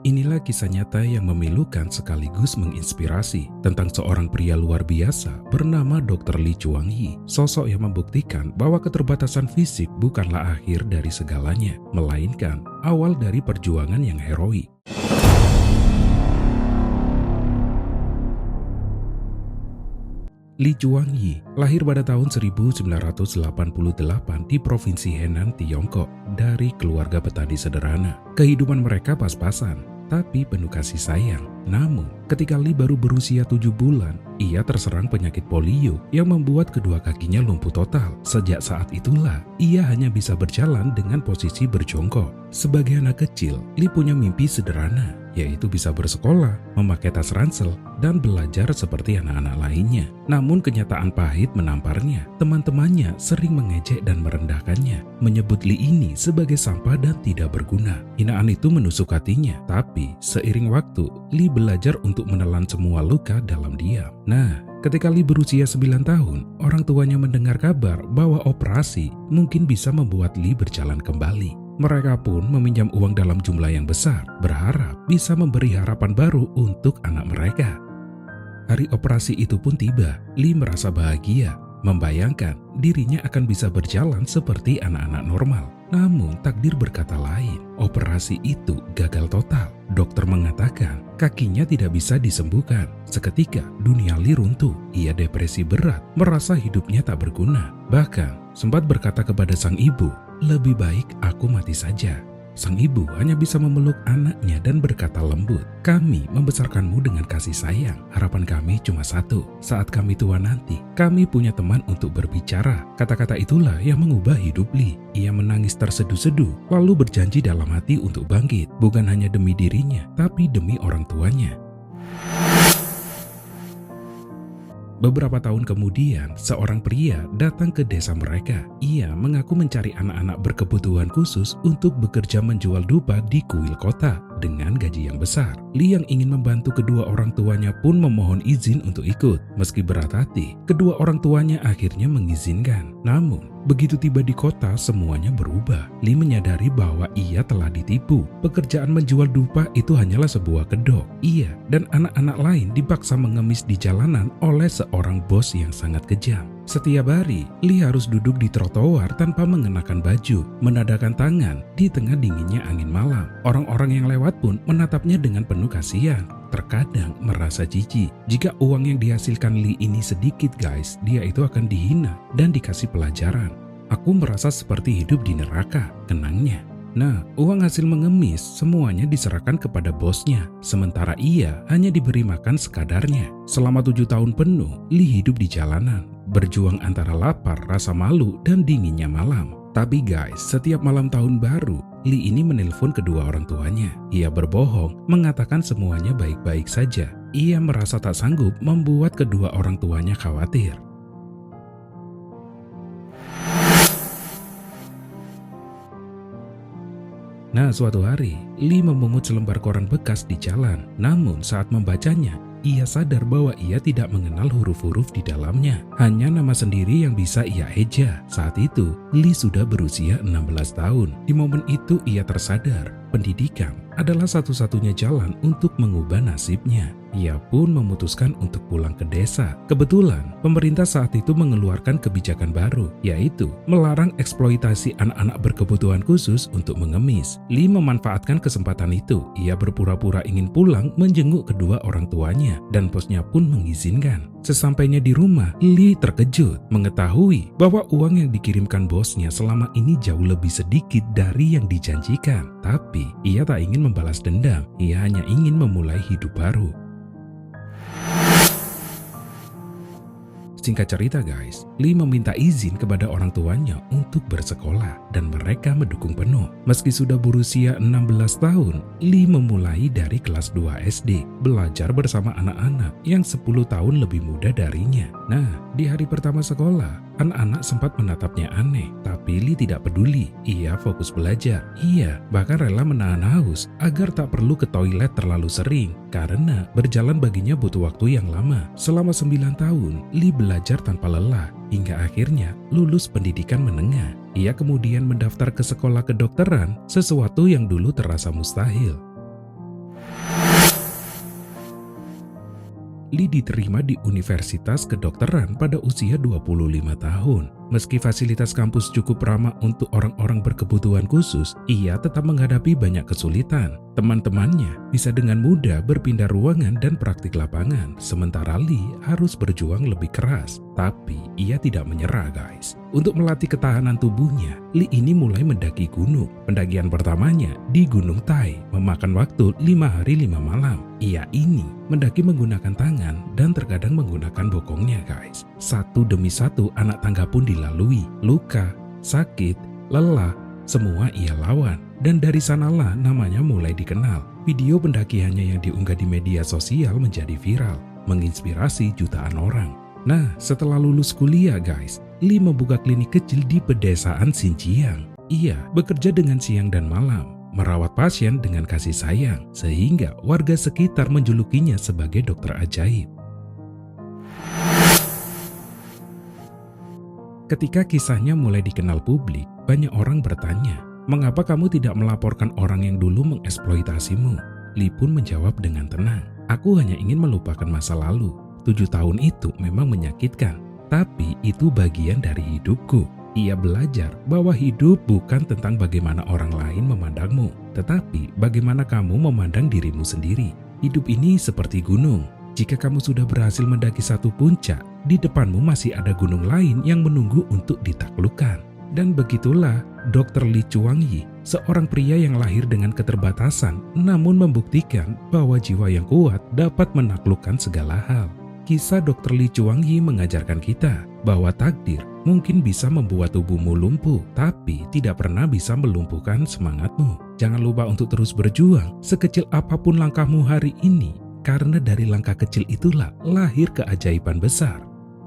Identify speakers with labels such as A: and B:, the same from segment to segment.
A: Inilah kisah nyata yang memilukan sekaligus menginspirasi tentang seorang pria luar biasa bernama Dr. Lee Chuang Yi. Sosok yang membuktikan bahwa keterbatasan fisik bukanlah akhir dari segalanya, melainkan awal dari perjuangan yang heroik. Lee Chuang Yi lahir pada tahun 1988 di Provinsi Henan, Tiongkok, dari keluarga petani sederhana. Kehidupan mereka pas-pasan, tapi penuh kasih sayang. Namun, ketika Lee baru berusia 7 bulan, ia terserang penyakit polio yang membuat kedua kakinya lumpuh total. Sejak saat itulah, ia hanya bisa berjalan dengan posisi berjongkok. Sebagai anak kecil, Lee punya mimpi sederhana, yaitu bisa bersekolah, memakai tas ransel, dan belajar seperti anak-anak lainnya. Namun kenyataan pahit menamparnya. Teman-temannya sering mengejek dan merendahkannya, menyebut Lee ini sebagai sampah dan tidak berguna. Hinaan itu menusuk hatinya, tapi seiring waktu, Lee belajar untuk menelan semua luka dalam diam. Nah, ketika Lee berusia 9 tahun, orang tuanya mendengar kabar bahwa operasi mungkin bisa membuat Lee berjalan kembali. Mereka pun meminjam uang dalam jumlah yang besar, berharap bisa memberi harapan baru untuk anak mereka. Hari operasi itu pun tiba. Lee merasa bahagia, membayangkan dirinya akan bisa berjalan seperti anak-anak normal. Namun takdir berkata lain, operasi itu gagal total. Dokter mengatakan kakinya tidak bisa disembuhkan. Seketika dunia Lee runtuh. Ia depresi berat, merasa hidupnya tak berguna. Bahkan sempat berkata kepada sang ibu, "Lebih baik aku mati saja." Sang ibu hanya bisa memeluk anaknya dan berkata lembut, "Kami membesarkanmu dengan kasih sayang. Harapan kami cuma satu. Saat kami tua nanti, kami punya teman untuk berbicara." Kata-kata itulah yang mengubah hidup Lee. Ia menangis terseduh-seduh, lalu berjanji dalam hati untuk bangkit. Bukan hanya demi dirinya, tapi demi orang tuanya. Beberapa tahun kemudian, seorang pria datang ke desa mereka. Ia mengaku mencari anak-anak berkebutuhan khusus untuk bekerja menjual dupa di kuil kota dengan gaji yang besar. Lee yang ingin membantu kedua orang tuanya pun memohon izin untuk ikut. Meski berat hati, kedua orang tuanya akhirnya mengizinkan. Namun, begitu tiba di kota, semuanya berubah. Lee menyadari bahwa ia telah ditipu. Pekerjaan menjual dupa itu hanyalah sebuah kedok. Ia dan anak-anak lain dipaksa mengemis di jalanan oleh seorang bos yang sangat kejam. Setiap hari, Lee harus duduk di trotoar tanpa mengenakan baju, menadahkan tangan di tengah dinginnya angin malam. Orang-orang yang lewat pun menatapnya dengan penuh kasihan. Terkadang merasa jijik. Jika uang yang dihasilkan Lee ini sedikit guys, dia itu akan dihina dan dikasih pelajaran. "Aku merasa seperti hidup di neraka," kenangnya. Nah, uang hasil mengemis semuanya diserahkan kepada bosnya, sementara ia hanya diberi makan sekadarnya. Selama 7 tahun penuh, Lee hidup di jalanan, berjuang antara lapar, rasa malu, dan dinginnya malam. Tapi guys, setiap malam tahun baru, Lee ini menelpon kedua orang tuanya. Ia berbohong, mengatakan semuanya baik-baik saja. Ia merasa tak sanggup membuat kedua orang tuanya khawatir. Nah, suatu hari, Lee memungut selembar koran bekas di jalan. Namun saat membacanya, ia sadar bahwa ia tidak mengenal huruf-huruf di dalamnya. Hanya nama sendiri yang bisa ia eja. Saat itu, Lee sudah berusia 16 tahun. Di momen itu ia tersadar, pendidikan adalah satu-satunya jalan untuk mengubah nasibnya. Ia pun memutuskan untuk pulang ke desa. Kebetulan, pemerintah saat itu mengeluarkan kebijakan baru, yaitu melarang eksploitasi anak-anak berkebutuhan khusus untuk mengemis. Lee memanfaatkan kesempatan itu. Ia berpura-pura ingin pulang menjenguk kedua orang tuanya, dan bosnya pun mengizinkan. Sesampainya di rumah, Lee terkejut mengetahui bahwa uang yang dikirimkan bosnya selama ini jauh lebih sedikit dari yang dijanjikan. Tapi, ia tak ingin membalas dendam. Ia hanya ingin memulai hidup baru. Singkat cerita guys, Lee meminta izin kepada orang tuanya untuk bersekolah dan mereka mendukung penuh. Meski sudah berusia 16 tahun, Lee memulai dari kelas 2 SD, belajar bersama anak-anak yang 10 tahun lebih muda darinya. Nah, di hari pertama sekolah, anak-anak sempat menatapnya aneh, tapi Lee tidak peduli. Ia fokus belajar. Ia bahkan rela menahan haus agar tak perlu ke toilet terlalu sering, karena berjalan baginya butuh waktu yang lama. Selama 9 tahun, Lee belajar tanpa lelah, hingga akhirnya lulus pendidikan menengah. Ia kemudian mendaftar ke sekolah kedokteran, sesuatu yang dulu terasa mustahil. Li diterima di Universitas Kedokteran pada usia 25 tahun. Meski fasilitas kampus cukup ramah untuk orang-orang berkebutuhan khusus, ia tetap menghadapi banyak kesulitan. Teman-temannya bisa dengan mudah berpindah ruangan dan praktik lapangan, sementara Li harus berjuang lebih keras. Tapi ia tidak menyerah, guys. Untuk melatih ketahanan tubuhnya, Li ini mulai mendaki gunung. Pendakian pertamanya di Gunung Tai, memakan waktu 5 hari 5 malam. Ia ini mendaki menggunakan tangan dan terkadang menggunakan bokongnya, guys. Satu demi satu anak tangga pun dilalui. Luka, sakit, lelah, semua ia lawan. Dan dari sanalah namanya mulai dikenal. Video pendakiannya yang diunggah di media sosial menjadi viral, menginspirasi jutaan orang. Nah, setelah lulus kuliah, guys, Li membuka klinik kecil di pedesaan Xinjiang. Ia bekerja dengan siang dan malam, merawat pasien dengan kasih sayang, sehingga warga sekitar menjulukinya sebagai dokter ajaib. Ketika kisahnya mulai dikenal publik, banyak orang bertanya, "Mengapa kamu tidak melaporkan orang yang dulu mengeksploitasimu?" Li pun menjawab dengan tenang, "Aku hanya ingin melupakan masa lalu. 7 tahun itu memang menyakitkan, tapi itu bagian dari hidupku." Ia belajar bahwa hidup bukan tentang bagaimana orang lain memandangmu, tetapi bagaimana kamu memandang dirimu sendiri. Hidup ini seperti gunung. Jika kamu sudah berhasil mendaki satu puncak, di depanmu masih ada gunung lain yang menunggu untuk ditaklukkan. Dan begitulah Dr. Li Chuangyi, seorang pria yang lahir dengan keterbatasan, namun membuktikan bahwa jiwa yang kuat dapat menaklukkan segala hal. Kisah Dr. Li Chuangyi mengajarkan kita bahwa takdir mungkin bisa membuat tubuhmu lumpuh, tapi tidak pernah bisa melumpuhkan semangatmu. Jangan lupa untuk terus berjuang, sekecil apapun langkahmu hari ini, karena dari langkah kecil itulah lahir keajaiban besar.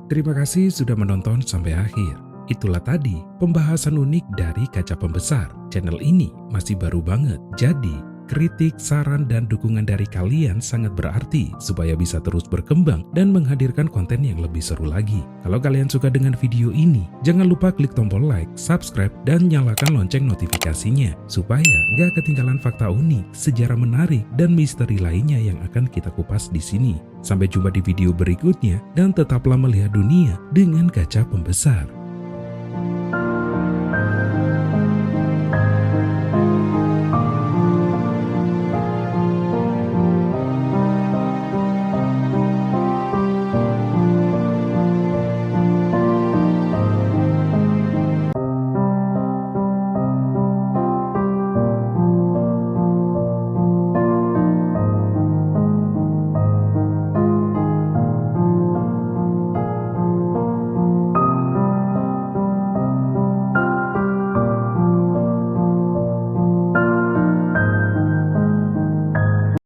A: Terima kasih sudah menonton sampai akhir. Itulah tadi pembahasan unik dari Kaca Pembesar. Channel ini masih baru banget, jadi kritik, saran, dan dukungan dari kalian sangat berarti supaya bisa terus berkembang dan menghadirkan konten yang lebih seru lagi. Kalau kalian suka dengan video ini, jangan lupa klik tombol like, subscribe, dan nyalakan lonceng notifikasinya supaya nggak ketinggalan fakta unik, sejarah menarik, dan misteri lainnya yang akan kita kupas di sini. Sampai jumpa di video berikutnya dan tetaplah melihat dunia dengan kaca pembesar.